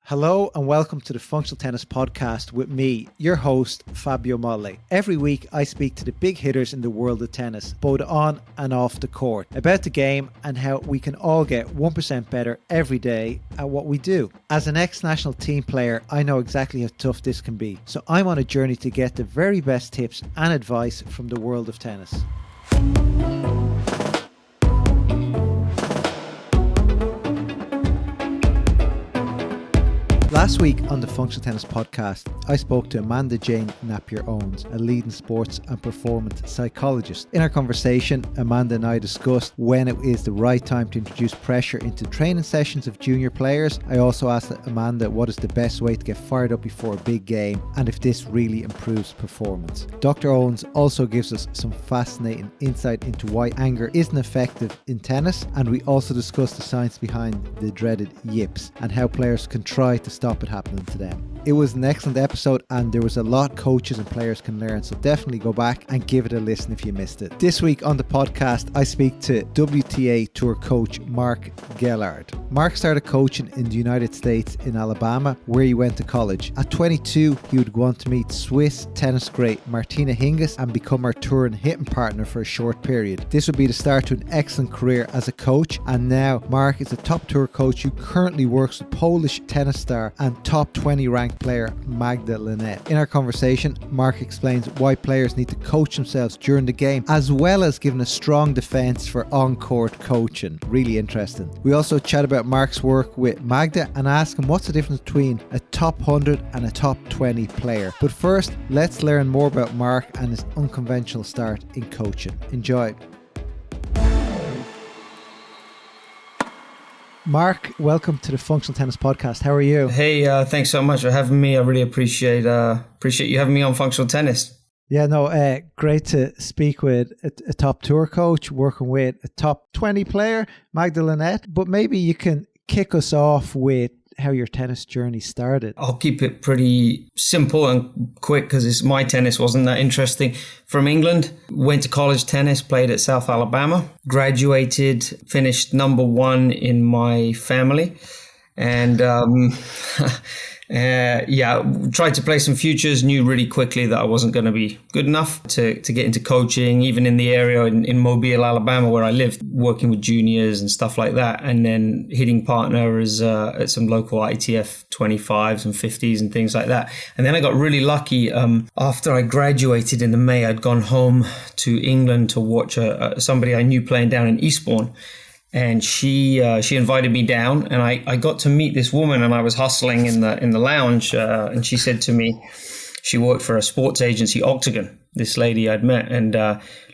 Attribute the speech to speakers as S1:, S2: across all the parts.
S1: Hello and welcome to the Functional Tennis Podcast with me, your host, Fabio. Every week I speak to the big hitters in the world of tennis, both on and off the court, about the game and how we can all get 1% better every day at what we do. As an ex-national team player, I know exactly how tough this can be, so I'm on a journey to get the very best tips and advice from the world of tennis. Last week on the Functional Tennis Podcast, I spoke to Magda Linette, a leading sports and performance psychologist. In our conversation, Magda and I discussed when it is the right time to introduce pressure into training sessions of junior players. I also asked Magda what is the best way to get fired up before a big game and if this really improves performance. Dr. Owens also gives us some fascinating insight into why anger isn't effective in tennis, and we also discuss the science behind the dreaded yips and how players can try to stop it happening to them. It was an excellent episode and there was a lot coaches and players can learn, so definitely go back and give it a listen if you missed it. This week on the podcast, I speak to WTA Tour coach Mark Gellard. Mark started coaching in the United States in Alabama, where he went to college. At 22, he would go on to meet Swiss tennis great Martina Hingis and become her tour and hitting partner for a short period. This would be the start to an excellent career as a coach, and now Mark is a top tour coach who currently works with Polish tennis star and top 20 ranked player Magda Linette. In our conversation, Mark explains why players need to coach themselves during the game, as well as giving a strong defense for on-court coaching. Really interesting. We also chat about Mark's work with Magda and ask him what's the difference between a top 100 and a top 20 player. But first, let's learn more about Mark and his unconventional start in coaching. Enjoy. Mark, welcome to the Functional Tennis Podcast. How are you?
S2: Hey, thanks so much for having me. I really appreciate you having me on Functional Tennis.
S1: Yeah, no, great to speak with a top tour coach, working with a top 20 player, Magda Linette. But maybe you can kick us off with how your tennis journey started.
S2: I'll keep it pretty simple and quick because my tennis wasn't that interesting. From England, went to college tennis, played at South Alabama, graduated, finished number one in my family. And tried to play some futures, knew really quickly that I wasn't going to be good enough to get into coaching, even in the area in Mobile, Alabama, where I lived, working with juniors and stuff like that. And then hitting partner as at some local ITF 25s and 50s and things like that. And then I got really lucky. After I graduated in the May, I'd gone home to England to watch somebody I knew playing down in Eastbourne. And she invited me down, and I got to meet this woman, and I was hustling in the lounge, and she said to me, she worked for a sports agency, Octagon, this lady I'd met. And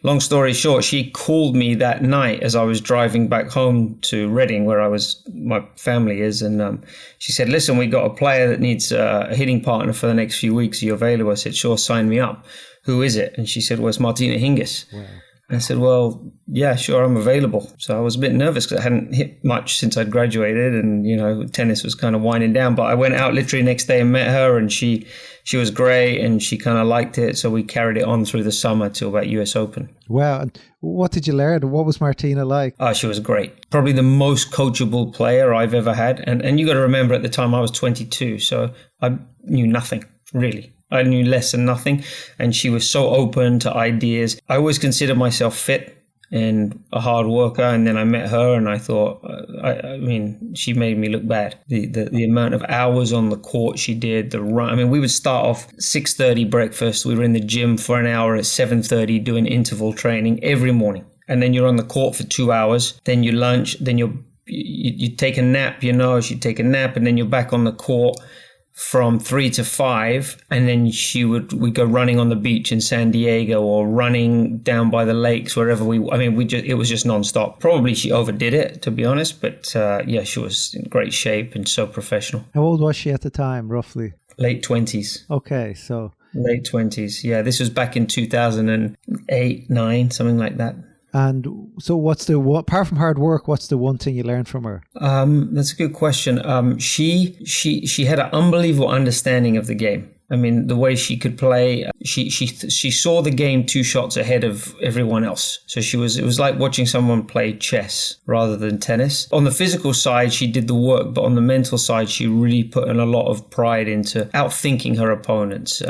S2: long story short, she called me that night as I was driving back home to Reading, where my family is. And she said, listen, we got a player that needs a hitting partner for the next few weeks. Are you available? I said, sure, sign me up. Who is it? And she said, well, it's Martina Hingis. Wow. I said, well, yeah, sure, I'm available. So I was a bit nervous because I hadn't hit much since I'd graduated, and, tennis was kind of winding down. But I went out literally next day and met her, and she was great, and she kind of liked it. So we carried it on through the summer till about US Open.
S1: Wow. And what did you learn? What was Martina like?
S2: She was great. Probably the most coachable player I've ever had. And you got to remember, at the time I was 22, so I knew nothing, really. I knew less than nothing, and she was so open to ideas. I always considered myself fit and a hard worker, and then I met her and I thought, she made me look bad. The amount of hours on the court she did, the run. We would start off 6:30 breakfast. We were in the gym for an hour at 7:30 doing interval training every morning, and then you're on the court for 2 hours. Then you lunch. Then you take a nap. She'd take a nap, and then you're back on the court from 3 to 5, and then we'd go running on the beach in San Diego or running down by the lakes, wherever it was just nonstop. Probably she overdid it, to be honest, but she was in great shape and so professional.
S1: How old was she at the time, roughly?
S2: Late 20s.
S1: Okay, so
S2: late 20s. Yeah, this was back in 2008, 9, something like that.
S1: And so apart from hard work, what's the one thing you learned from her?
S2: That's a good question. She had an unbelievable understanding of the game. I mean, the way she could play, she saw the game 2 shots ahead of everyone else. So it was like watching someone play chess rather than tennis. On the physical side, she did the work, but on the mental side, she really put in a lot of pride into outthinking her opponents.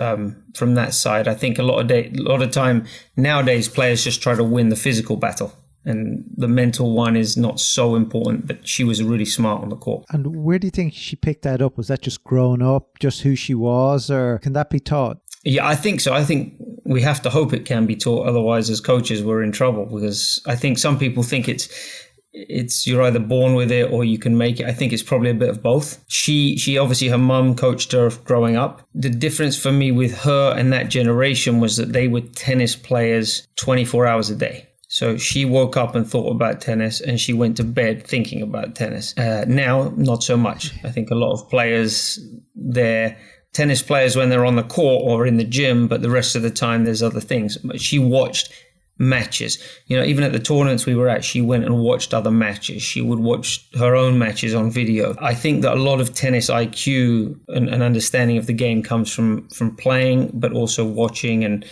S2: From that side, I think a lot of time nowadays, players just try to win the physical battle. And the mental one is not so important, but she was really smart on the court.
S1: And where do you think she picked that up? Was that just growing up, just who she was, or can that be taught?
S2: Yeah, I think so. I think we have to hope it can be taught. Otherwise, as coaches, we're in trouble, because I think some people think it's you're either born with it or you can make it. I think it's probably a bit of both. She obviously, her mum coached her growing up. The difference for me with her and that generation was that they were tennis players 24 hours a day. So she woke up and thought about tennis, and she went to bed thinking about tennis. Now, not so much. I think a lot of players, they're tennis players when they're on the court or in the gym, but the rest of the time there's other things. But she watched matches. Even at the tournaments we were at, she went and watched other matches. She would watch her own matches on video. I think that a lot of tennis IQ and understanding of the game comes from playing, but also watching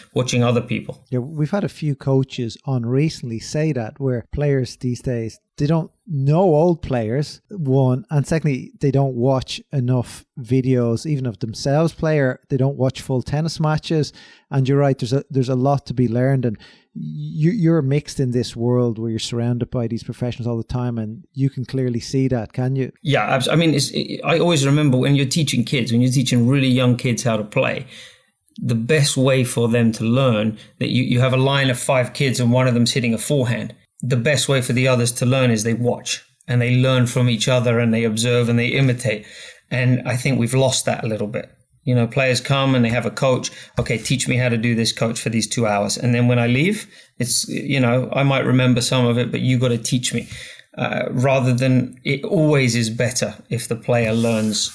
S2: other people.
S1: Yeah, we've had a few coaches on recently say that, where players these days, they don't know old players, one, and secondly, they don't watch enough videos even of themselves they don't watch full tennis matches. And you're right, there's a lot to be learned, and you're mixed in this world where you're surrounded by these professionals all the time, and you can clearly see that, can you?
S2: Yeah, I mean, I always remember when you're teaching really young kids how to play, the best way for them to learn, that you have a line of 5 kids and one of them's hitting a forehand. The best way for the others to learn is they watch and they learn from each other and they observe and they imitate. And I think we've lost that a little bit. Players come and they have a coach. Okay, teach me how to do this, coach, for these 2 hours. And then when I leave, it's, I might remember some of it, but you got to teach me. Rather than, it always is better if the player learns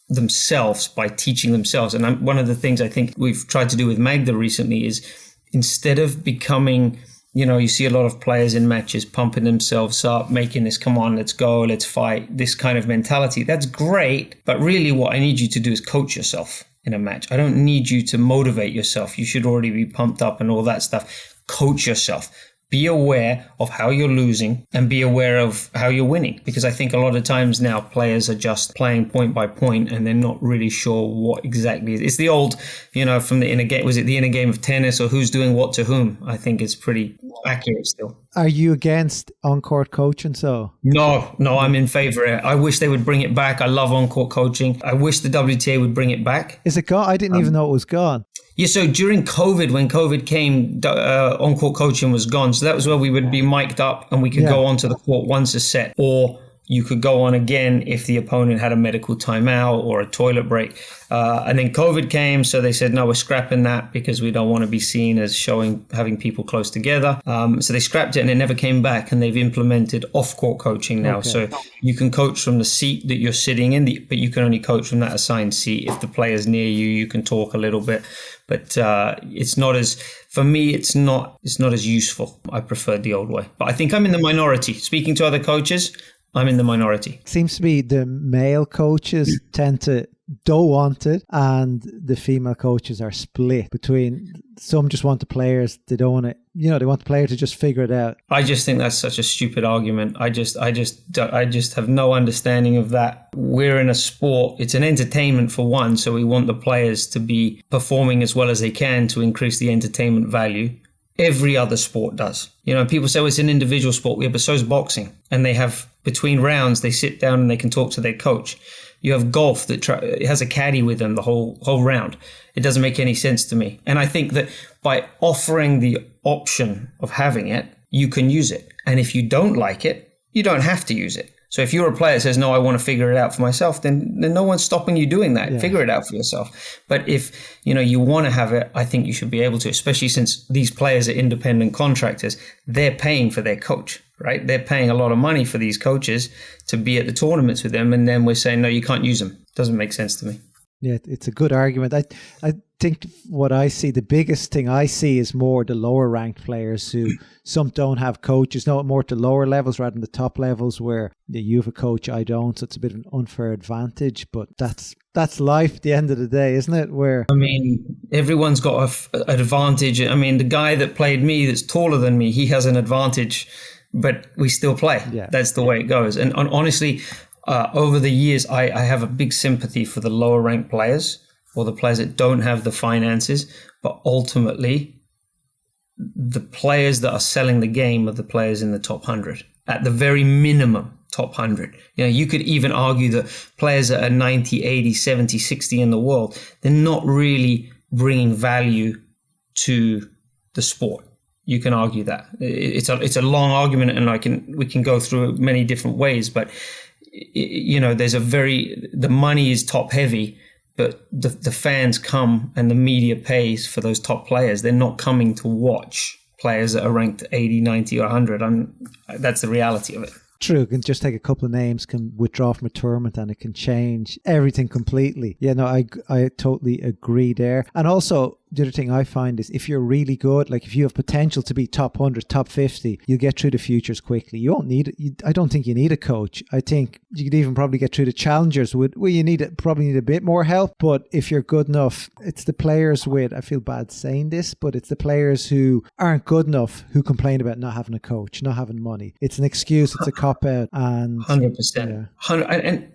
S2: themselves by teaching themselves. And one of the things I think we've tried to do with Magda recently is, instead of becoming, you see a lot of players in matches pumping themselves up, making this, come on, let's go, let's fight, this kind of mentality. That's great. But really what I need you to do is coach yourself in a match. I don't need you to motivate yourself. You should already be pumped up and all that stuff. Coach yourself. Be aware of how you're losing and be aware of how you're winning. Because I think a lot of times now players are just playing point by point and they're not really sure what exactly. It's the old, from the inner game. Was it the inner game of tennis, or who's doing what to whom? I think it's pretty accurate still.
S1: Are you against on-court coaching?
S2: No, I'm in favor of it. I wish they would bring it back. I love on-court coaching. I wish the WTA would bring it back.
S1: Is it gone? I didn't even know it was gone.
S2: Yeah, so during COVID, when COVID came, on-court coaching was gone. So that was where we would be mic'd up and we could go onto the court once a set, or you could go on again if the opponent had a medical timeout or a toilet break. And then COVID came, so they said, no, we're scrapping that because we don't want to be seen as having people close together. So they scrapped it and it never came back, and they've implemented off-court coaching now. Okay. So you can coach from the seat that you're sitting in, but you can only coach from that assigned seat. If the player's near you, you can talk a little bit. But it's not as useful. I preferred the old way. But I think I'm in the minority. Speaking to other coaches, I'm in the minority.
S1: Seems to be the male coaches don't want it, and the female coaches are split between, some just want the players, they don't want it, they want the player to just figure it out.
S2: I just think that's such a stupid argument. I just have no understanding of that. We're in a sport, it's an entertainment for one, so we want the players to be performing as well as they can to increase the entertainment value. Every other sport does. People say, well, it's an individual sport. Yeah, but so is boxing. And they have, between rounds, they sit down and they can talk to their coach. You have golf that it has a caddy with them the whole round. It doesn't make any sense to me. And I think that by offering the option of having it, you can use it. And if you don't like it, you don't have to use it. So if you're a player that says, no, I want to figure it out for myself, then no one's stopping you doing that. Yeah. Figure it out for yourself. But if, you want to have it, I think you should be able to, especially since these players are independent contractors. They're paying for their coach, right? They're paying a lot of money for these coaches to be at the tournaments with them. And then we're saying, no, you can't use them. Doesn't make sense to me.
S1: Yeah, it's a good argument. I think what I see, the biggest thing I see is more the lower ranked players who some don't have coaches, no, more to lower levels rather than the top levels where you have a coach, I don't. So it's a bit of an unfair advantage, but that's life at the end of the day, isn't it? Where
S2: I mean, everyone's got an advantage. I mean, the guy that played me that's taller than me, he has an advantage, but we still play.
S1: Yeah.
S2: That's the way it goes. And honestly, over the years, I have a big sympathy for the lower ranked players or the players that don't have the finances. But ultimately, the players that are selling the game are the players in the top 100. At the very minimum, top 100. You could even argue that players that are 90, 80, 70, 60 in the world, they're not really bringing value to the sport. You can argue that. It's a long argument, and we can go through it many different ways, but the money is top heavy, but the fans come and the media pays for those top players. They're not coming to watch players that are ranked 80, 90 or 100. That's the reality of it.
S1: True, can just take a couple of names, can withdraw from a tournament, and it can change everything completely. Yeah, no, I totally agree there. And also, the other thing I find is if you're really good, like if you have potential to be top 100, top 50, you'll get through the futures quickly. You won't need it. I don't think you need a coach. I think you could even probably get through the challengers. You probably need a bit more help. But if you're good enough, it's the players I feel bad saying this, but it's the players who aren't good enough who complain about not having a coach, not having money. It's an excuse. It's a cop out. And
S2: 100%. And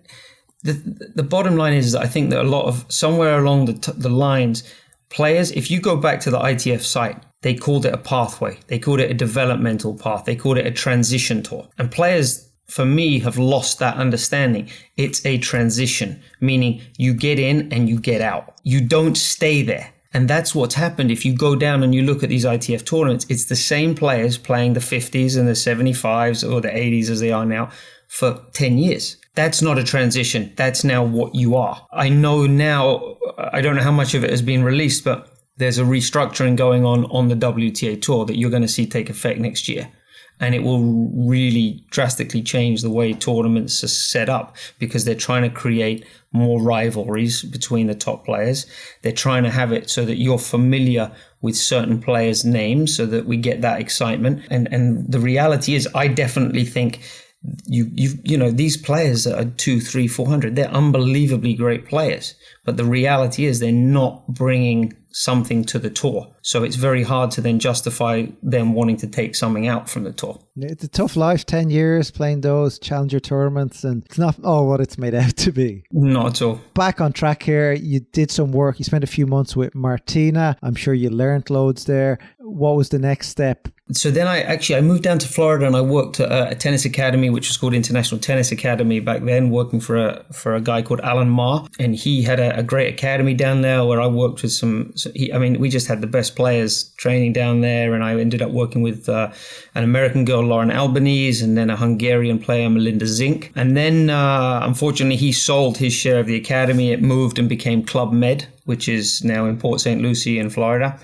S2: the bottom line is that I think that a lot of somewhere along the lines, players, if you go back to the ITF site, they called it a pathway. They called it a developmental path. They called it a transition tour. And players, for me, have lost that understanding. It's a transition, meaning you get in and you get out. You don't stay there. And that's what's happened. If you go down and you look at these ITF tournaments, it's the same players playing the 50s and the 75s or the 80s as they are now for 10 years. That's not a transition. That's now what you are. I know now, I don't know how much of it has been released, but there's a restructuring going on the WTA tour that you're going to see take effect next year. And it will really drastically change the way tournaments are set up because they're trying to create more rivalries between the top players. They're trying to have it so that you're familiar with certain players' names so that we get that excitement. And the reality is, I definitely think these players that are 200, 300, 400, they're unbelievably great players. But the reality is they're not bringing something to the tour. So it's very hard to then justify them wanting to take something out from the tour.
S1: It's a tough life, 10 years playing those challenger tournaments, and it's not all what it's made out to be.
S2: Not at all.
S1: Back on track here, you did some work. You spent a few months with Martina. I'm sure you learned loads there. What was the next step?
S2: So then I moved down to Florida and I worked at a tennis academy, which was called International Tennis Academy back then, working for a guy called Alan Ma. And he had a great academy down there where I worked with we just had the best players training down there. And I ended up working with an American girl, Lauren Albanese, and then a Hungarian player, Melinda Zink. And then, unfortunately, he sold his share of the academy. It moved and became Club Med, which is now in Port St. Lucie in Florida.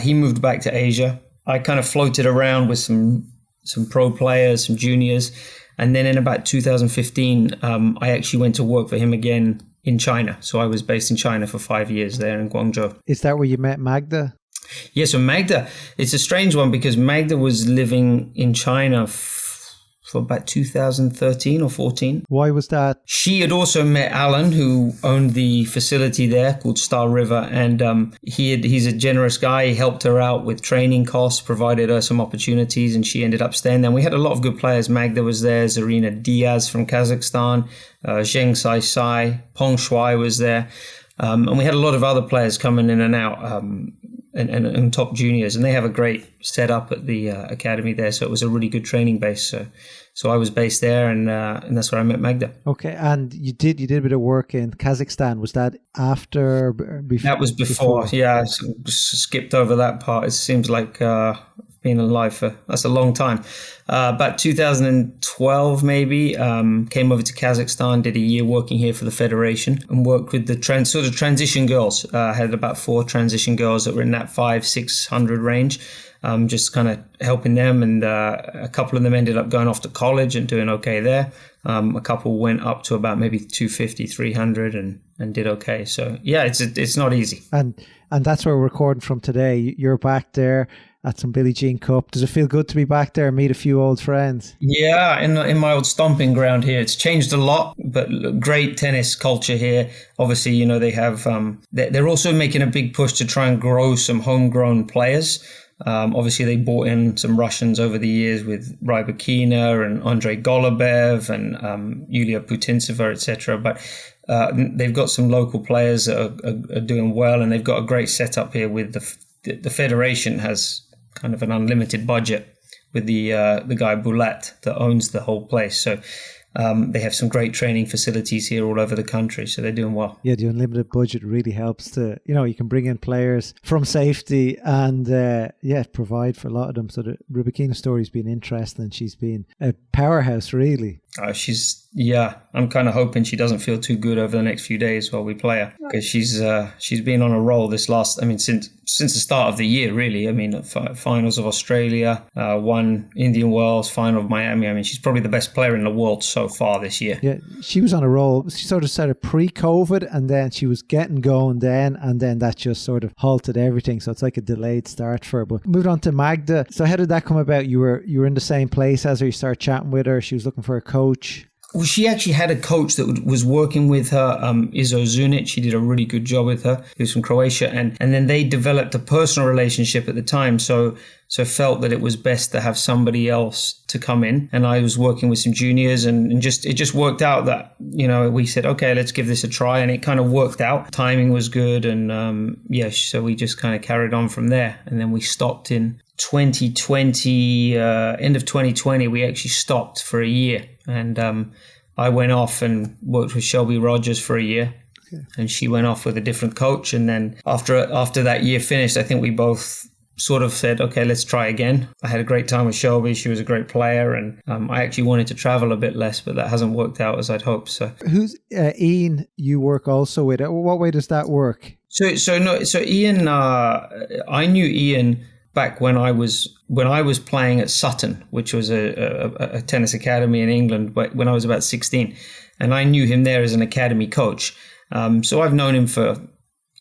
S2: He moved back to Asia. I kind of floated around with some pro players, some juniors. And then in about 2015, I actually went to work for him again in China. So I was based in China for 5 years there in Guangzhou.
S1: Is that where you met Magda?
S2: Yeah, so Magda, it's a strange one because Magda was living in China for about 2013 or 14.
S1: Why was that?
S2: She had also met Alan, who owned the facility there called Star River, and he's a generous guy. He helped her out with training costs, provided her some opportunities, and she ended up staying there. And we had a lot of good players. Magda was there, Zarina Diaz from Kazakhstan, Zheng Sai, Peng Shuai was there, and we had a lot of other players coming in and out. And top juniors, and they have a great setup at the academy there. So it was a really good training base. So I was based there, and that's where I met Magda. Okay,
S1: and you did a bit of work in Kazakhstan. Was that after? Before?
S2: That was before. Yeah, I skipped over that part. It seems like been alive that's a long time. About 2012 maybe, came over to Kazakhstan, did a year working here for the federation and worked with the transition girls. Had about 4 transition girls that were in that 500-600 range. just kind of helping them. And a couple of them ended up going off to college and doing okay there. A couple went up to about maybe 250, 300 and did okay. So yeah, it's not easy.
S1: And that's where we're recording from today. You're back there at some Billie Jean Cup. Does it feel good to be back there and meet a few old friends?
S2: Yeah, in my old stomping ground here. It's changed a lot, but great tennis culture here. Obviously, they have, they're also making a big push to try and grow some homegrown players. Obviously, they brought in some Russians over the years with Rybakina and Andrei Golubev and Yulia Putintseva, etc. But they've got some local players that are doing well, and they've got a great setup here with the federation has kind of an unlimited budget with the guy Boulat that owns the whole place. So they have some great training facilities here all over the country. So they're doing well.
S1: Yeah, the unlimited budget really helps to, you can bring in players from safety and, provide for a lot of them. So the Rybakina story's been interesting. She's been a powerhouse, really. I'm kind of hoping she doesn't feel too good over the next few days while we play her, because she's been on a roll this since the start of the year, really. Finals of Australia, won Indian Wells, final of Miami. She's probably the best player in the world so far this year. Yeah, she was on a roll. She sort of started pre-COVID, and then she was getting going then, and then that just sort of halted everything. So it's like a delayed start for her. But moved on to Magda. So how did that come about? You were in the same place as her. You started chatting with her. She was looking for a coach.
S2: Well, she actually had a coach that was working with her, Izo Zunic. She did a really good job with her. He was from Croatia. And then they developed a personal relationship at the time. So felt that it was best to have somebody else to come in. And I was working with some juniors and it just worked out that, we said, okay, let's give this a try. And it kind of worked out. Timing was good. And so we just kind of carried on from there. And then we stopped in 2020, end of 2020, we actually stopped for a year. And I went off and worked with Shelby Rogers for a year. Okay. And she went off with a different coach. And then after that year finished, I think we both sort of said, okay, let's try again. I had a great time with Shelby. She was a great player. And I actually wanted to travel a bit less, but that hasn't worked out as I'd hoped. So
S1: who's Ian you work also with? What way does that work?
S2: So Ian, I knew Ian back when I was playing at Sutton, which was a tennis academy in England, when I was about 16, and I knew him there as an academy coach. So I've known him for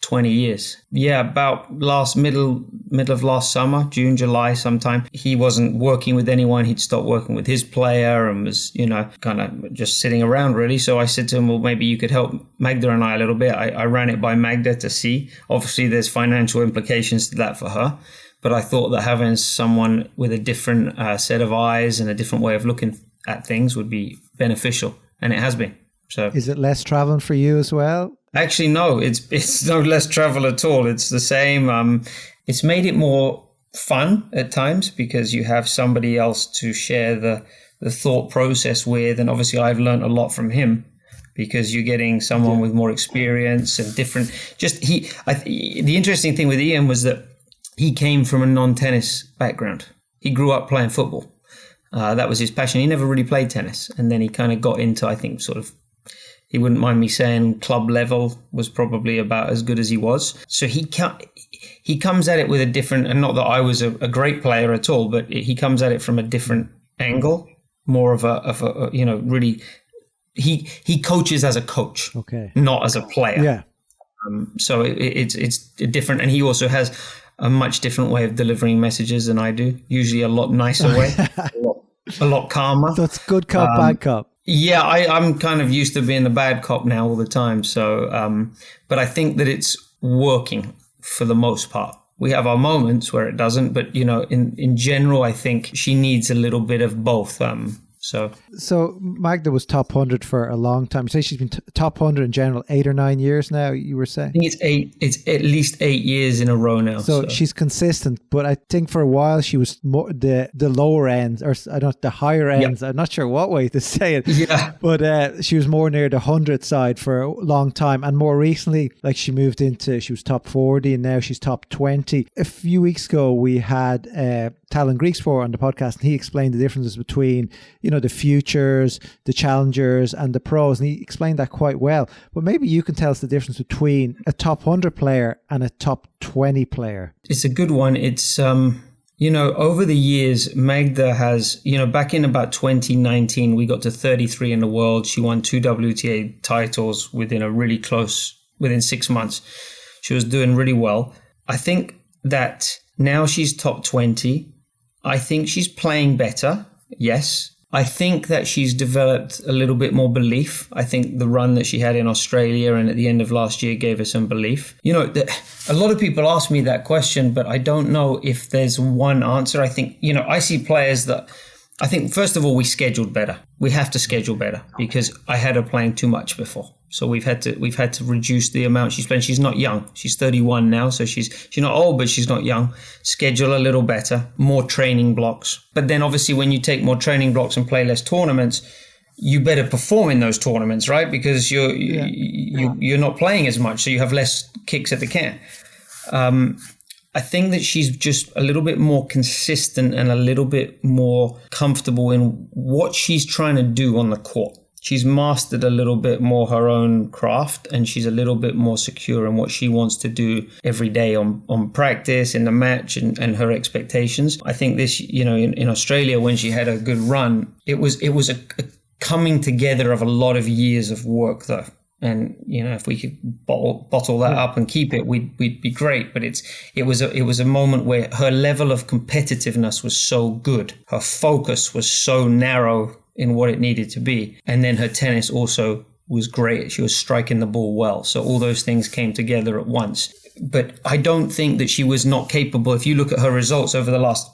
S2: 20 years. Yeah, about middle of last summer, June, July sometime. He wasn't working with anyone. He'd stopped working with his player and was, kind of just sitting around really. So I said to him, well, maybe you could help Magda and I a little bit. I ran it by Magda to see. Obviously, there's financial implications to that for her. But I thought that having someone with a different set of eyes and a different way of looking at things would be beneficial. And it has been. So,
S1: is it less traveling for you as well?
S2: Actually, no, it's no less travel at all. It's the same. It's made it more fun at times because you have somebody else to share the thought process with. And obviously, I've learned a lot from him because you're getting someone with more experience and different. The interesting thing with Ian was that he came from a non-tennis background. He grew up playing football. That was his passion. He never really played tennis. And then he kind of got into, I think, sort of, he wouldn't mind me saying club level was probably about as good as he was. So he comes at it with a different, and not that I was a great player at all, but he comes at it from a different angle, more of a really, he coaches as a coach, okay, not as a player. Yeah. So it's different. And he also has a much different way of delivering messages than I do. Usually a lot nicer way, a lot calmer.
S1: So it's good cop, bad cop.
S2: Yeah, I'm kind of used to being the bad cop now all the time. So, but I think that it's working for the most part. We have our moments where it doesn't, but in general, I think she needs a little bit of both. So
S1: Magda was top 100 for a long time. You say she's been top 100 in general 8 or 9 years now, you were saying?
S2: I think it's 8. It's at least 8 years in a row now.
S1: So she's consistent, but I think for a while she was more the lower ends, or I don't know, the higher ends. Yep. I'm not sure what way to say it. Yeah. But she was more near the 100 side for a long time. And more recently, like she was top 40 and now she's top 20. A few weeks ago, we had Talon Greeksport on the podcast, and he explained the differences between, the futures, the challengers, and the pros, and he explained that quite well. But maybe you can tell us the difference between a top 100 player and a top 20 player.
S2: It's a good one. It's Over the years, Magda has, back in about 2019, we got to 33 in the world. She won 2 WTA titles within 6 months. She was doing really well. I think that now she's top 20. I think she's playing better. Yes. I think that she's developed a little bit more belief. I think the run that she had in Australia and at the end of last year gave her some belief. A lot of people ask me that question, but I don't know if there's one answer. I think, I see players that I think, first of all, we scheduled better. We have to schedule better because I had her playing too much before. So we've had to reduce the amount she's playing. She's not young. She's 31 now, so she's not old, but she's not young. Schedule a little better, more training blocks. But then obviously when you take more training blocks and play less tournaments, you better perform in those tournaments, right? Because you're not playing as much, so you have less kicks at the can. I think that she's just a little bit more consistent and a little bit more comfortable in what she's trying to do on the court. She's mastered a little bit more her own craft, and she's a little bit more secure in what she wants to do every day on practice, in the match, and her expectations. I think this, in Australia, when she had a good run, it was a coming together of a lot of years of work, though. And, if we could bottle that up and keep it, we'd be great. But it was a moment where her level of competitiveness was so good. Her focus was so narrow in what it needed to be. And then her tennis also was great. She was striking the ball well. So all those things came together at once. But I don't think that she was not capable. If you look at her results over the last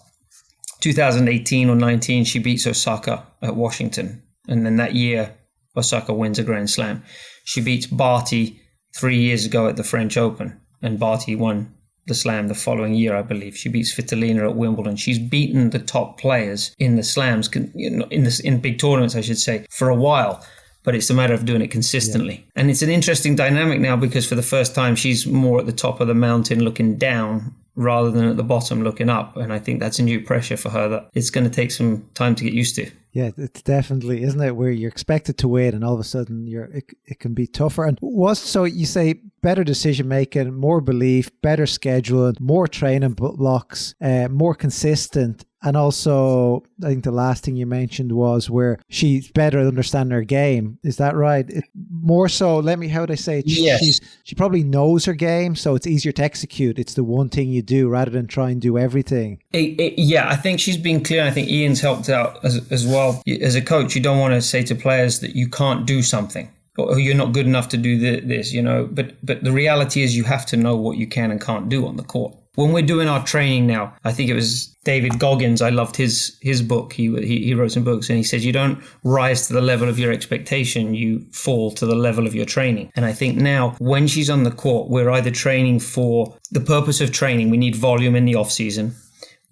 S2: 2018 or 19, she beats Osaka at Washington. And then that year, Osaka wins a Grand Slam. She beats Barty 3 years ago at the French Open. And Barty won the Slam the following year, I believe. She beats Svitolina at Wimbledon. She's beaten the top players in the Slams, in big tournaments, I should say, for a while. But it's a matter of doing it consistently. Yeah. And it's an interesting dynamic now because for the first time, she's more at the top of the mountain looking down rather than at the bottom looking up. And I think that's a new pressure for her that it's going to take some time to get used to.
S1: Yeah, it's definitely, isn't it, where you're expected to win and all of a sudden it can be tougher. And so you say better decision making, more belief, better scheduling, more training blocks, more consistent. And also, I think the last thing you mentioned was where she's better at understanding her game. Is that right? More so, how would I say it?
S2: Yes.
S1: She probably knows her game, so it's easier to execute. It's the one thing you do rather than try and do everything.
S2: Yeah, I think she's been clear. I think Ian's helped out as well. As a coach, you don't want to say to players that you can't do something or you're not good enough to do this, But the reality is you have to know what you can and can't do on the court. When we're doing our training now, I think it was David Goggins. I loved his book. He wrote some books and he says you don't rise to the level of your expectation, you fall to the level of your training. And I think now when she's on the court, we're either training for the purpose of training. We need volume in the off season.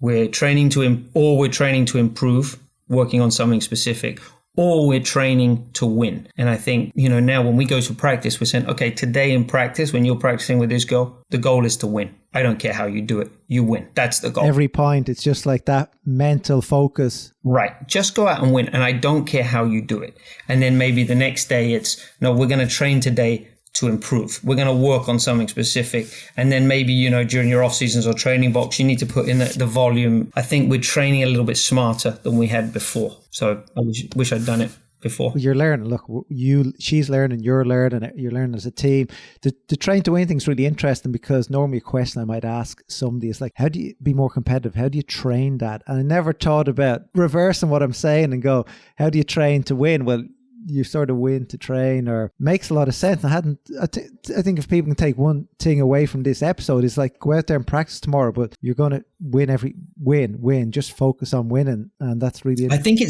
S2: We're training to improve, working on something specific, or we're training to win. And I think, now when we go to practice, we're saying, okay, today in practice, when you're practicing with this girl, the goal is to win. I don't care how you do it. You win. That's the goal.
S1: Every point, it's just like that mental focus.
S2: Right. Just go out and win. And I don't care how you do it. And then maybe the next day it's, no, we're going to train today to improve. We're going to work on something specific. And then maybe, during your off seasons or training box, you need to put in the volume. I think we're training a little bit smarter than we had before. So I wish I'd done it before.
S1: You're learning. Look, she's learning, you're learning as a team. The train to win thing is really interesting because normally a question I might ask somebody is like, how do you be more competitive? How do you train that? And I never thought about reversing what I'm saying and go, how do you train to win? Well, you sort of win to train, or makes a lot of sense. I think if people can take one thing away from this episode, is like, go out there and practice tomorrow, but you're going to win, just focus on winning. And that's really it.
S2: I think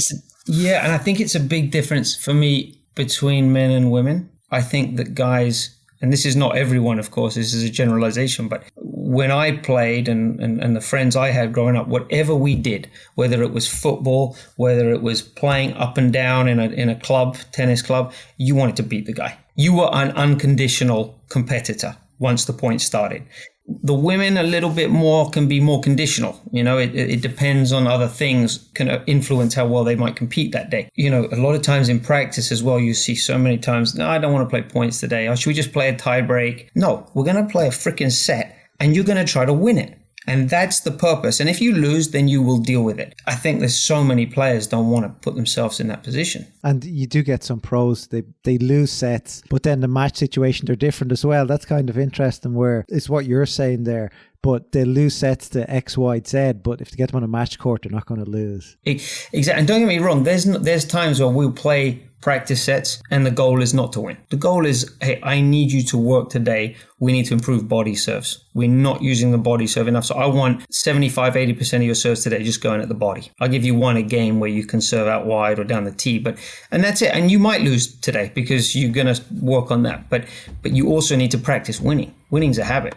S2: it's a big difference for me between men and women. I think that guys, and this is not everyone, of course, this is a generalization, but when I played and the friends I had growing up, whatever we did, whether it was football, whether it was playing up and down in a club, tennis club, you wanted to beat the guy. You were an unconditional competitor once the point started. The women a little bit more can be more conditional. It depends on other things, can influence how well they might compete that day. A lot of times in practice as well, you see so many times, no, I don't want to play points today. Or should we just play a tie break? No, we're going to play a freaking set and you're going to try to win it. And that's the purpose. And if you lose, then you will deal with it. I think there's so many players don't want to put themselves in that position.
S1: And you do get some pros, they lose sets, but then the match situation, they're different as well. That's kind of interesting, where it's what you're saying there. But they lose sets to X, Y, Z. But if they get them on a match court, they're not going to lose.
S2: Exactly. And don't get me wrong, there's times where we'll play practice sets and the goal is not to win. The goal is, hey, I need you to work today. We need to improve body serves. We're not using the body serve enough. So I want 75-80% of your serves today just going at the body. I'll give you one a game where you can serve out wide or down the tee, and that's it. And you might lose today because you're going to work on that. But you also need to practice winning. Winning's a habit.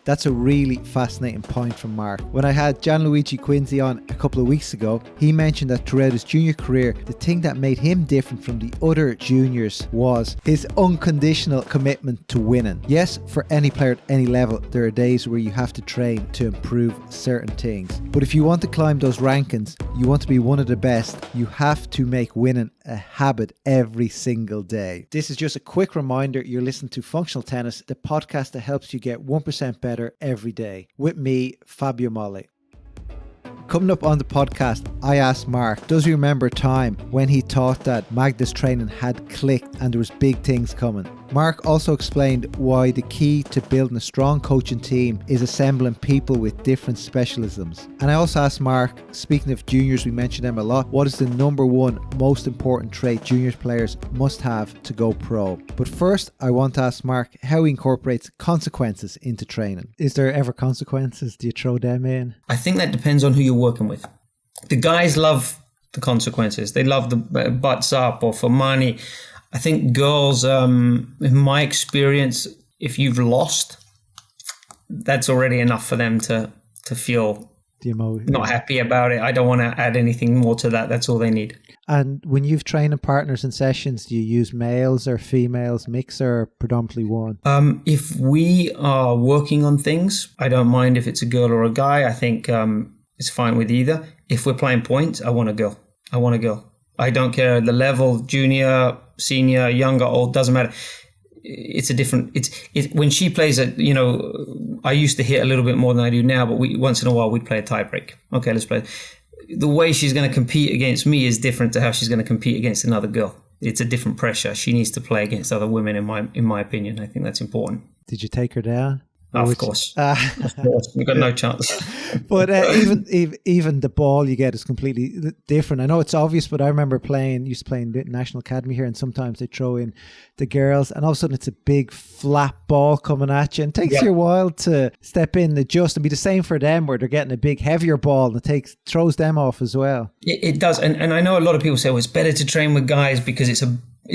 S1: That's a really fascinating point from Mark. When I had Gianluigi Quinzi on a couple of weeks ago, he mentioned that throughout his junior career, the thing that made him different from the other juniors was his unconditional commitment to winning. Yes, for any player at any level, there are days where you have to train to improve certain things. But if you want to climb those rankings, you want to be one of the best, you have to make winning a habit every single day. This is just a quick reminder, you're listening to Functional Tennis, the podcast that helps you get 1% better every day. With me, Fabio Molly. Coming up on the podcast, I asked Mark, does he remember a time when he thought that Magda's training had clicked and there was big things coming? Mark also explained why the key to building a strong coaching team is assembling people with different specialisms. And I also asked Mark, speaking of juniors, we mentioned them a lot, what is the number one most important trait juniors players must have to go pro? But first, I want to ask Mark how he incorporates consequences into training. Is there ever consequences? Do you throw them in?
S2: I think that depends on who you're working with. The guys love the consequences. They love the butts up or for money. I think girls, in my experience, if you've lost, that's already enough for them to feel not happy about it. I don't want to add anything more to that. That's all they need.
S1: And when you've training partners in sessions, do you use males or females, mix or predominantly one?
S2: If we are working on things, I don't mind if it's a girl or a guy. I think it's fine with either. If we're playing points, I want a girl. I don't care the level, junior, senior, younger, old, doesn't matter. It's a different, when she plays I used to hit a little bit more than I do now, but once in a while we'd play a tie break. Okay, let's play. The way she's going to compete against me is different to how she's going to compete against another girl. It's a different pressure. She needs to play against other women in my opinion. I think that's important.
S1: Did you take her down?
S2: Of course. We've got no chance.
S1: But even the ball you get is completely different. I know it's obvious, but I remember used to play in the National Academy here, and sometimes they throw in the girls, and all of a sudden it's a big flat ball coming at you, and it takes you a while to step in, adjust, and be the same for them, where they're getting a big, heavier ball, and it throws them off as well.
S2: It does, and I know a lot of people say, well, it's better to train with guys because it's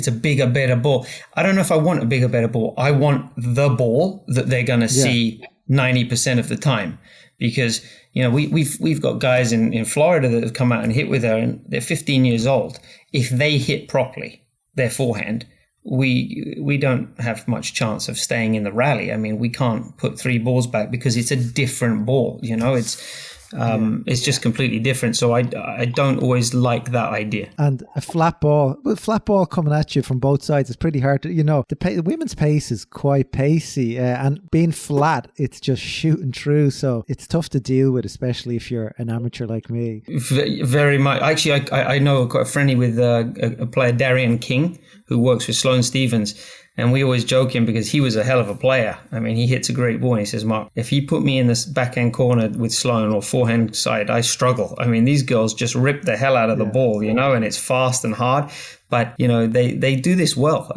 S2: a bigger, better ball. I don't know if I want a bigger, better ball. I want the ball that they're going to see 90% of the time, because we've got guys in Florida that have come out and hit with her, and they're 15 years old. If they hit properly their forehand, we don't have much chance of staying in the rally. I mean, we can't put 3 balls back because it's a different ball. It's just completely different. So I don't always like that idea. And
S1: a flat ball coming at you from both sides is pretty hard to, the women's pace is quite pacey, and being flat, it's just shooting through. So it's tough to deal with, especially if you're an amateur like me.
S2: Very much. Actually, I know quite a friendly with a player, Darian King, who works with Sloane Stephens. And we always joke him because he was a hell of a player. I mean, he hits a great ball. And he says, Mark, if you put me in this backhand corner with Sloane or forehand side, I struggle. I mean, these girls just rip the hell out of the ball, and it's fast and hard. But, they do this well.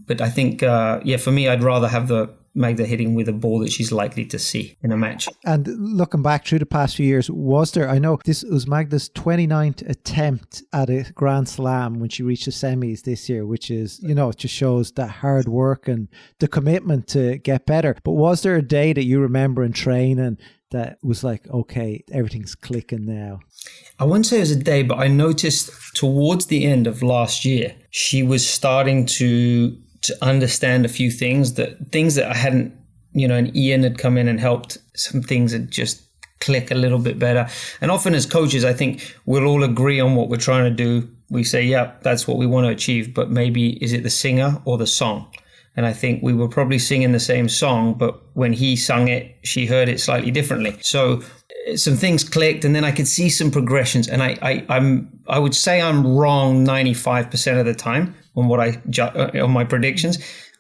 S2: But I think, for me, I'd rather have the Magda hitting with a ball that she's likely to see in a match.
S1: And looking back through the past few years, I know this was Magda's 29th attempt at a Grand Slam when she reached the semis this year, which is, it just shows that hard work and the commitment to get better. But was there a day that you remember in training that was like, okay, everything's clicking now?
S2: I wouldn't say it was a day, but I noticed towards the end of last year, she was starting to understand a few things that I hadn't, and Ian had come in and helped some things that just click a little bit better. And often as coaches, I think we'll all agree on what we're trying to do. We say, yeah, that's what we want to achieve, but maybe is it the singer or the song? And I think we were probably singing the same song, but when he sung it, she heard it slightly differently. So some things clicked, and then I could see some progressions. And I would say I'm wrong 95% of the time on on my predictions.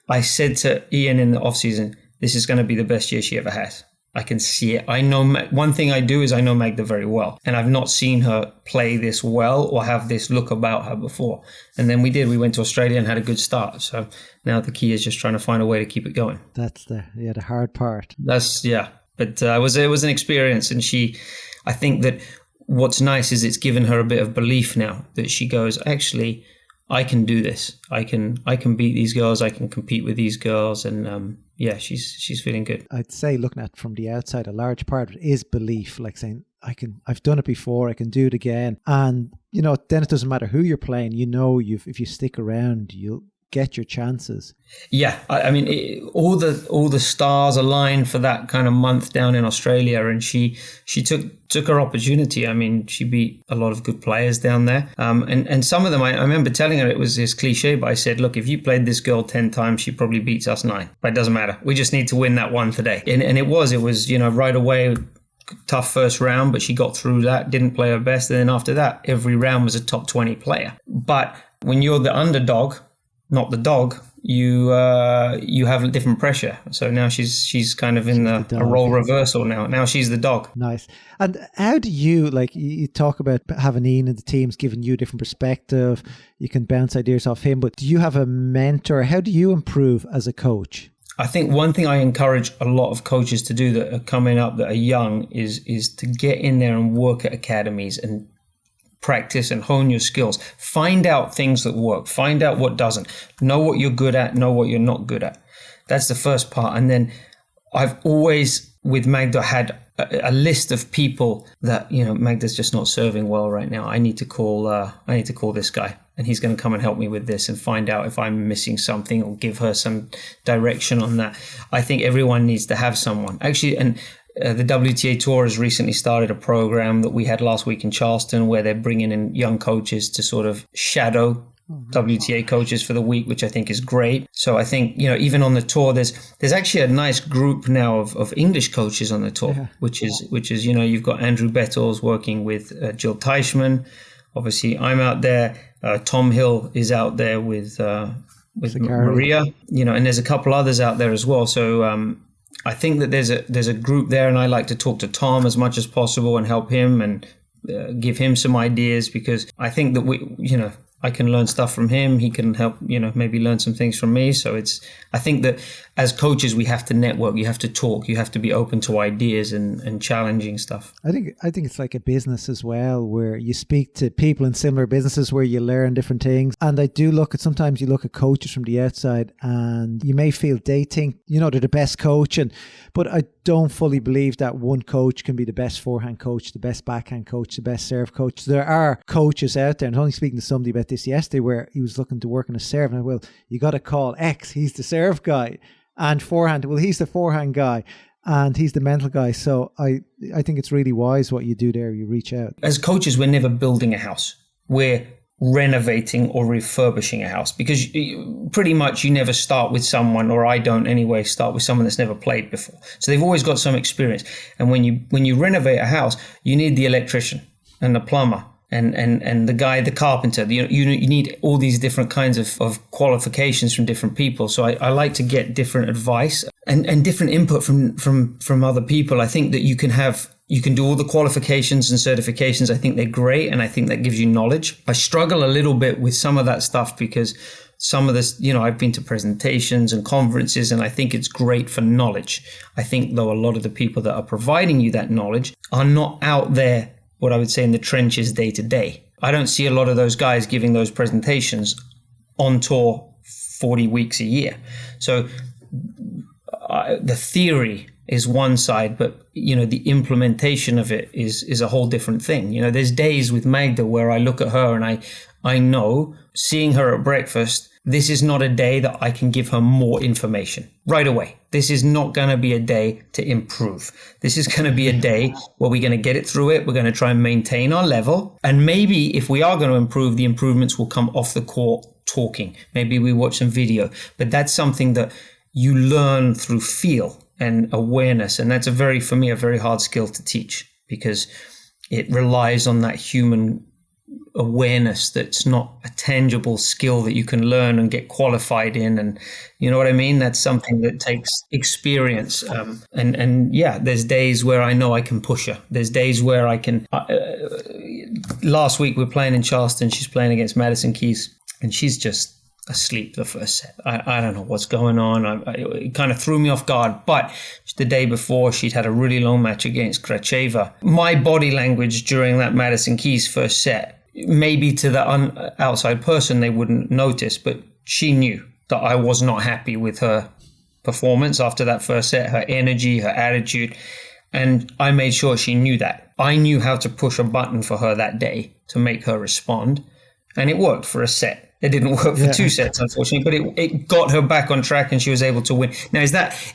S2: I said to Ian in the off season, this is going to be the best year she ever has. I can see it. I know one thing I do is I know Magda very well, and I've not seen her play this well or have this look about her before. And then we went to Australia and had a good start. So now the key is just trying to find a way to keep it going.
S1: That's the hard part.
S2: But it was an experience, and I think that what's nice is it's given her a bit of belief now that she goes, actually, I can do this. I can beat these girls. I can compete with these girls, and she's feeling good.
S1: I'd say, looking at it from the outside, a large part of it is belief, like saying, I've done it before, I can do it again. And then it doesn't matter who you're playing. If you stick around, you'll get your chances.
S2: Yeah, I mean, all the stars aligned for that kind of month down in Australia, and she took her opportunity. I mean, she beat a lot of good players down there, and some of them I remember telling her, it was this cliche, but I said, look, if you played this girl 10 times, she probably beats us 9. But it doesn't matter. We just need to win that one today. And it was right away. Tough first round, but she got through that, didn't play her best, and then after that, every round was a top 20 player. But when you're the underdog, not the dog, you have a different pressure. So now she's kind of in a role reversal now. Now she's the dog.
S1: Nice. And how do you talk about having Ian in the teams, giving you a different perspective, you can bounce ideas off him, but do you have a mentor? How do you improve as a coach?
S2: I think one thing I encourage a lot of coaches to do that are coming up, that are young, is to get in there and work at academies and practice and hone your skills. Find out things that work. Find out what doesn't. Know what you're good at. Know what you're not good at. That's the first part. And then I've always, with Magda, had a list of people that, Magda's just not serving well right now. I need to call this guy, and he's going to come and help me with this and find out if I'm missing something or give her some direction on that. I think everyone needs to have someone. Actually, and the WTA Tour has recently started a program that we had last week in Charleston, where they're bringing in young coaches to sort of shadow WTA coaches for the week, which I think is great. So I think, even on the tour, there's actually a nice group now of English coaches on the tour, which is you've got Andrew Bettles working with Jill Teichmann. Obviously, I'm out there. Tom Hill is out there with Maria, and there's a couple others out there as well. So I think that there's a group there, and I like to talk to Tom as much as possible and help him and give him some ideas, because I think that I can learn stuff from him. He can help, maybe learn some things from me. So I think that as coaches, we have to network. You have to talk. You have to be open to ideas and challenging stuff.
S1: I think it's like a business as well, where you speak to people in similar businesses where you learn different things. And I do sometimes you look at coaches from the outside, and you may feel they think, they're the best coach. But I don't fully believe that one coach can be the best forehand coach, the best backhand coach, the best serve coach. There are coaches out there, and I was only speaking to somebody about this yesterday, where he was looking to work on a serve, and you got to call X, he's the serve guy, and forehand, he's the forehand guy, and he's the mental guy. So I think it's really wise what you do there. You reach out.
S2: As coaches, we're never building a house. We're renovating or refurbishing a house, because pretty much you never start with someone, or I don't anyway, start with someone that's never played before. So they've always got some experience. And when you renovate a house, you need the electrician and the plumber and the guy, the carpenter. You need all these different kinds of qualifications from different people. So I like to get different advice and different input from other people. I think that you can do all the qualifications and certifications. I think they're great, and I think that gives you knowledge. I struggle a little bit with some of that stuff, because some of this, I've been to presentations and conferences, and I think it's great for knowledge. I think, though, a lot of the people that are providing you that knowledge are not out there, what I would say, in the trenches day to day. I don't see a lot of those guys giving those presentations on tour 40 weeks a year. So the theory is one side, but the implementation of it is a whole different thing. There's days with Magda where I look at her and I know, seeing her at breakfast, this is not a day that I can give her more information right away. This is not going to be a day to improve. This is going to be a day where we're going to get it through it. We're going to try and maintain our level. And maybe if we are going to improve, the improvements will come off the court talking. Maybe we watch some video, but that's something that you learn through feel and awareness. And that's for me, a very hard skill to teach, because it relies on that human awareness that's not a tangible skill that you can learn and get qualified in. And you know what I mean? That's something that takes experience. And yeah, there's days where I know I can push her. There's days where I can. Last week we're playing in Charleston. She's playing against Madison Keys, and she's just asleep the first set. I don't know what's going on. It kind of threw me off guard. But the day before, she'd had a really long match against Kracheva. My body language during that Madison Keys first set, maybe to the outside person they wouldn't notice, but she knew that I was not happy with her performance after that first set, her energy, her attitude. And I made sure she knew that. I knew how to push a button for her that day to make her respond. And it worked for a set. It didn't work for 2 sets, unfortunately, but it got her back on track and she was able to win. Now,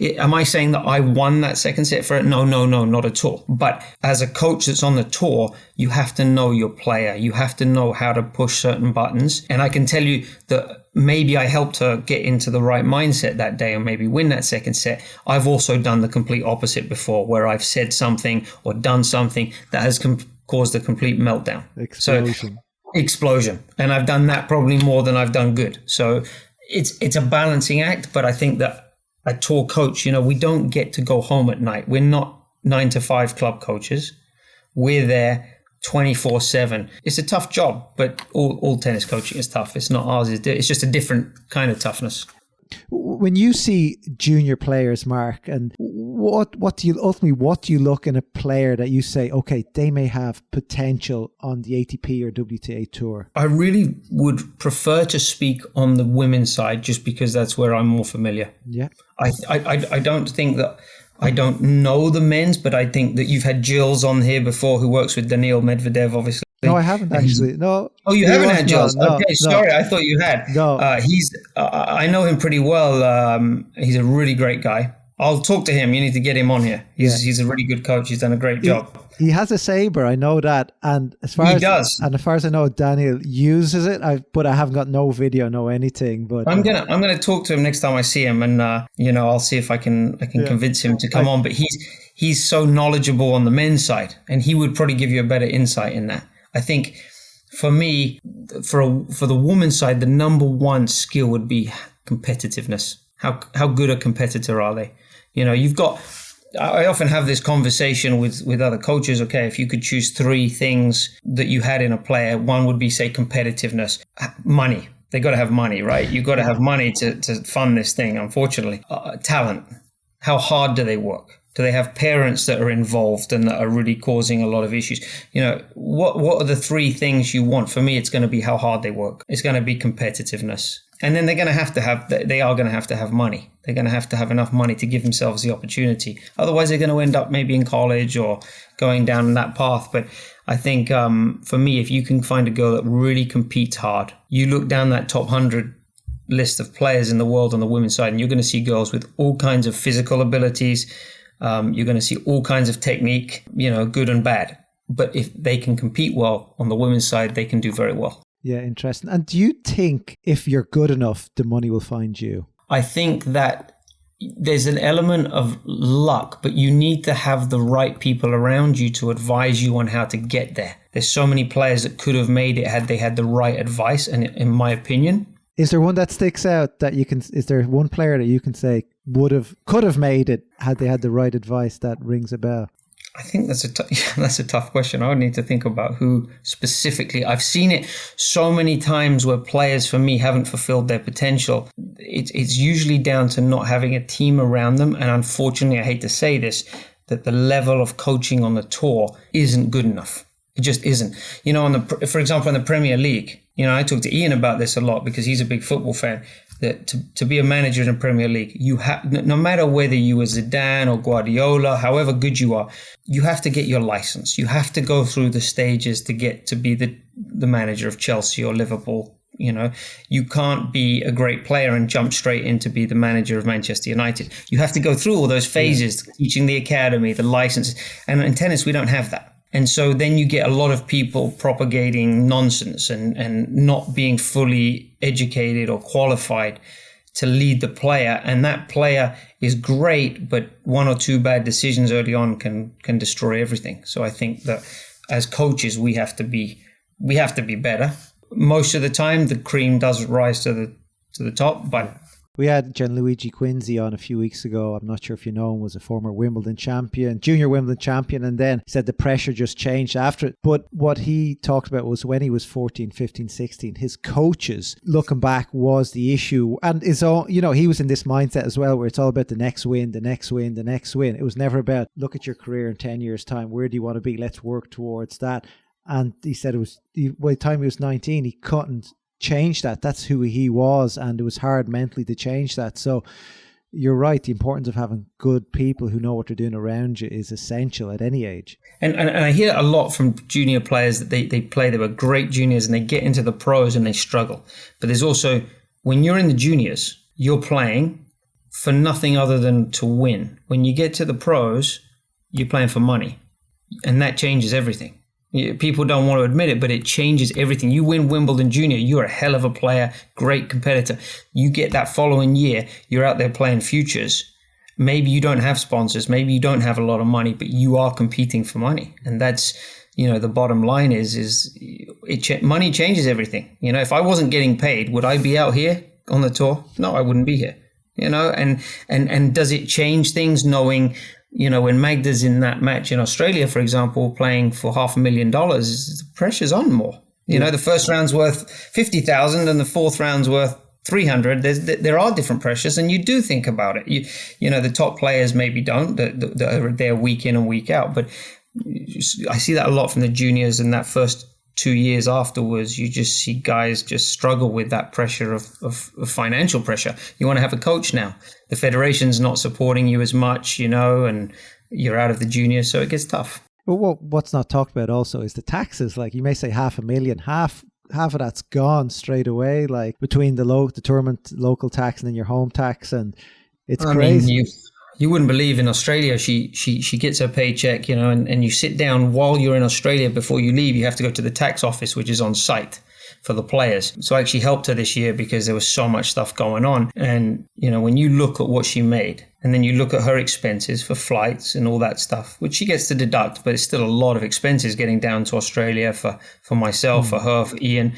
S2: am I saying that I won that second set for it? No, not at all. But as a coach that's on the tour, you have to know your player. You have to know how to push certain buttons. And I can tell you that maybe I helped her get into the right mindset that day and maybe win that second set. I've also done the complete opposite before, where I've said something or done something that has caused a complete meltdown. Explosion. And I've done that probably more than I've done good. So it's a balancing act. But I think that a tour coach, we don't get to go home at night. We're not 9 to 5 club coaches. We're there 24/7. It's a tough job, but all tennis coaching is tough. It's not ours. It's just a different kind of toughness.
S1: When you see junior players, Mark, and what do you look in a player that you say, okay, they may have potential on the ATP or WTA tour?
S2: I really would prefer to speak on the women's side, just because that's where I'm more familiar.
S1: Yeah.
S2: I don't think that I don't know the men's, but I think that you've had Jills on here before, who works with Daniil Medvedev, obviously.
S1: No, I haven't actually. No.
S2: Oh, you haven't had Jills?
S1: No,
S2: okay, sorry. I thought you had.
S1: No.
S2: I know him pretty well. He's a really great guy. I'll talk to him. You need to get him on here. He's a really good coach. He's done a great job.
S1: He has a saber, I know that, and as far as I know, Daniel uses it. But I haven't got no video, no anything. But
S2: I'm gonna talk to him next time I see him, and I'll see if I can convince him to come on. But he's so knowledgeable on the men's side, and he would probably give you a better insight in that. I think for me, for the woman's side, the number one skill would be competitiveness. How good a competitor are they? I often have this conversation with other coaches. Okay, if you could choose 3 things that you had in a player, one would be, say, competitiveness. Money. They got to have money, right? You got to have money to fund this thing, unfortunately. Talent. How hard do they work? Do they have parents that are involved and that are really causing a lot of issues? What are the 3 things you want? For me, it's going to be how hard they work. It's going to be competitiveness. And then they are going to have to have money. They're going to have enough money to give themselves the opportunity. Otherwise, they're going to end up maybe in college or going down that path. But I think for me, if you can find a girl that really competes hard, you look down that top 100 list of players in the world on the women's side, and you're going to see girls with all kinds of physical abilities. You're going to see all kinds of technique, good and bad. But if they can compete well on the women's side, they can do very well.
S1: Yeah, interesting. And do you think if you're good enough, the money will find you?
S2: I think that there's an element of luck, but you need to have the right people around you to advise you on how to get there. There's so many players that could have made it had they had the right advice. And in my opinion,
S1: is there one that sticks out that is there one player that you can say could have made it had they had the right advice that rings a bell?
S2: I think that's a tough question. I would need to think about who specifically. I've seen it so many times where players, for me, haven't fulfilled their potential. It's usually down to not having a team around them. And unfortunately, I hate to say this, that the level of coaching on the tour isn't good enough. It just isn't. For example, in the Premier League, I talk to Ian about this a lot because he's a big football fan. That to be a manager in the Premier League, you have, no matter whether you were Zidane or Guardiola, however good you are, you have to get your license. You have to go through the stages to get to be the manager of Chelsea or Liverpool. You can't be a great player and jump straight in to be the manager of Manchester United. You have to go through all those phases, teaching the academy, the license. And in tennis, we don't have that. And so then you get a lot of people propagating nonsense and not being fully educated or qualified to lead the player. And that player is great, but one or two bad decisions early on can destroy everything. So I think that as coaches, we have to be better. Most of the time, the cream does rise to the top, but
S1: we had Gianluigi Quinzi on a few weeks ago. I'm not sure if you know him, was a former Wimbledon champion, junior Wimbledon champion, and then he said the pressure just changed after it. But what he talked about was when he was 14, 15, 16, his coaches, looking back, was the issue. And his own, he was in this mindset as well, where it's all about the next win, the next win, the next win. It was never about, look at your career in 10 years' time. Where do you want to be? Let's work towards that. And he said by the time he was 19, he couldn't change that. That's who he was, and it was hard mentally to change that. So you're right, the importance of having good people who know what they're doing around you is essential at any age.
S2: And I hear a lot from junior players that they were great juniors and they get into the pros and they struggle. But there's also, when you're in the juniors, you're playing for nothing other than to win. When you get to the pros, you're playing for money, and that changes everything. People don't want to admit it, but it changes everything. You win Wimbledon Junior, you're a hell of a player, great competitor. You get that following year, you're out there playing futures. Maybe you don't have sponsors, maybe you don't have a lot of money, but you are competing for money. And that's, the bottom line is money changes everything. If I wasn't getting paid, would I be out here on the tour? No, I wouldn't be here. And does it change things knowing, when Magda's in that match in Australia, for example, playing for $500,000, the pressure's on more. The first round's worth 50,000 and the fourth round's worth 300. There are different pressures, and you do think about it. The top players maybe don't, that are there week in and week out. But I see that a lot from the juniors, and that first 2 years afterwards, you just see guys just struggle with that pressure of financial pressure. You want to have a coach now. The federation's not supporting you as much, and you're out of the junior, so it gets tough.
S1: Well, what's not talked about also is the taxes. Like, you may say $500,000, half of that's gone straight away, like between the tournament local tax and then your home tax, and it's crazy.
S2: You wouldn't believe in Australia, she gets her paycheck, and you sit down while you're in Australia. Before you leave, you have to go to the tax office, which is on site for the players. So I actually helped her this year because there was so much stuff going on. And, when you look at what she made, and then you look at her expenses for flights and all that stuff, which she gets to deduct, but it's still a lot of expenses getting down to Australia for myself, for her, for Ian.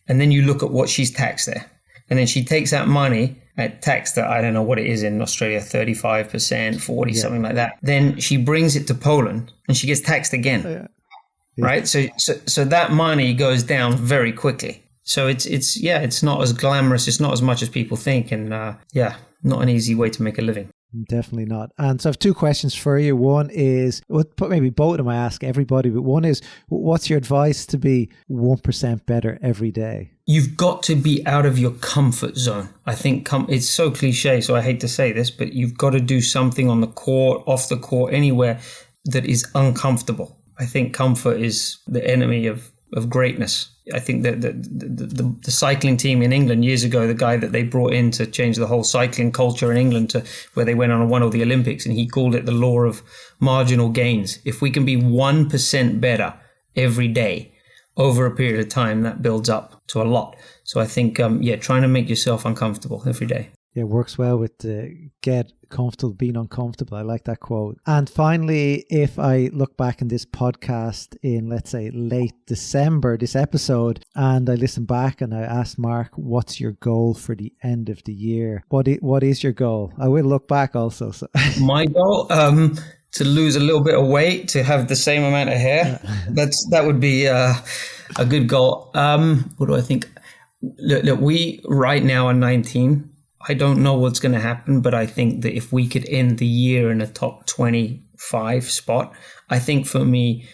S2: And then you look at what she's taxed there. And then she takes that money at tax that I don't know what it is in Australia, 35%, 40, something like that. Then she brings it to Poland and she gets taxed again, right? So that money goes down very quickly. So it's not as glamorous. It's not as much as people think. And not an easy way to make a living.
S1: Definitely not. And so I have two questions for you. One is, maybe both of them I ask everybody, but one is, what's your advice to be 1% better every day?
S2: You've got to be out of your comfort zone. I think it's so cliche, so I hate to say this, but you've got to do something on the court, off the court, anywhere that is uncomfortable. I think comfort is the enemy of greatness. I think that the cycling team in England years ago, the guy that they brought in to change the whole cycling culture in England to where they went on and won all the Olympics, and he called it the law of marginal gains. If we can be 1% better every day over a period of time, that builds up to a lot. So I think, trying to make yourself uncomfortable every day.
S1: Yeah, it works well with get comfortable being uncomfortable. I like that quote. And finally, if I look back in this podcast in, let's say, late December, this episode, and I listen back and I asked Mark, what's your goal for the end of the year? What is your goal? I will look back also. So. My
S2: goal? To lose a little bit of weight, to have the same amount of hair. That would be a good goal. What do I think? Look, we right now are 19. I don't know what's going to happen, but I think that if we could end the year in a top 25 spot, I think for me,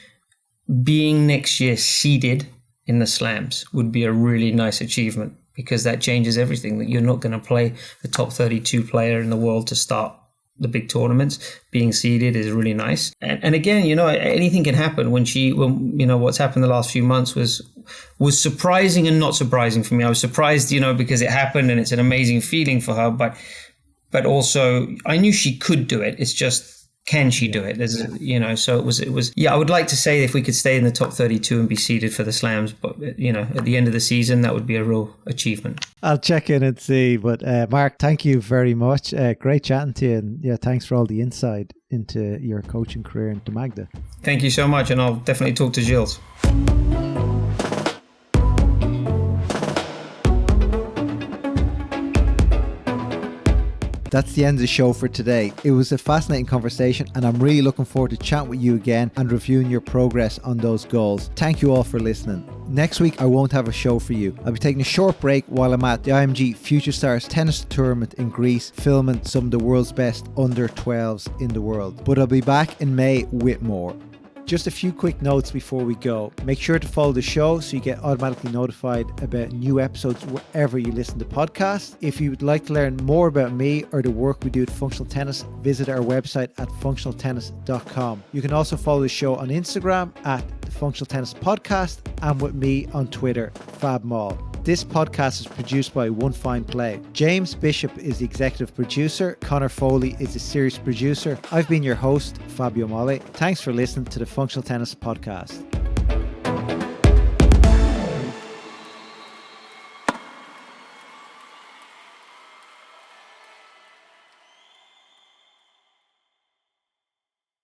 S2: being next year seeded in the slams would be a really nice achievement, because that changes everything. That you're not going to play the top 32 player in the world to start the big tournaments. Being seeded is really nice. And again, anything can happen. When what's happened the last few months was surprising and not surprising for me. I was surprised, because it happened and it's an amazing feeling for her, but also I knew she could do it. It's just can she do it? There's, so it was, yeah, I would like to say if we could stay in the top 32 and be seeded for the slams, but, at the end of the season, that would be a real achievement.
S1: I'll check in and see. But Mark, thank you very much. Great chatting to you. And yeah, thanks for all the insight into your coaching career and to Magda.
S2: Thank you so much. And I'll definitely talk to Gilles.
S1: That's the end of the show for today. It was a fascinating conversation and I'm really looking forward to chatting with you again and reviewing your progress on those goals. Thank you all for listening. Next week I won't have a show for you. I'll be taking a short break while I'm at the IMG Future Stars tennis tournament in Greece, filming some of the world's best under 12s in the world. But I'll be back in May with more. Just a few quick notes before we go. Make sure to follow the show so you get automatically notified about new episodes wherever you listen to podcasts. If you would like to learn more about me or the work we do at Functional Tennis, visit our website at functionaltennis.com. You can also follow the show on Instagram at the Functional Tennis Podcast and with me on Twitter, FabMall. This podcast is produced by One Fine Play. James Bishop is the executive producer. Connor Foley is the series producer. I've been your host, Fabio Molle. Thanks for listening to the Functional Tennis Podcast.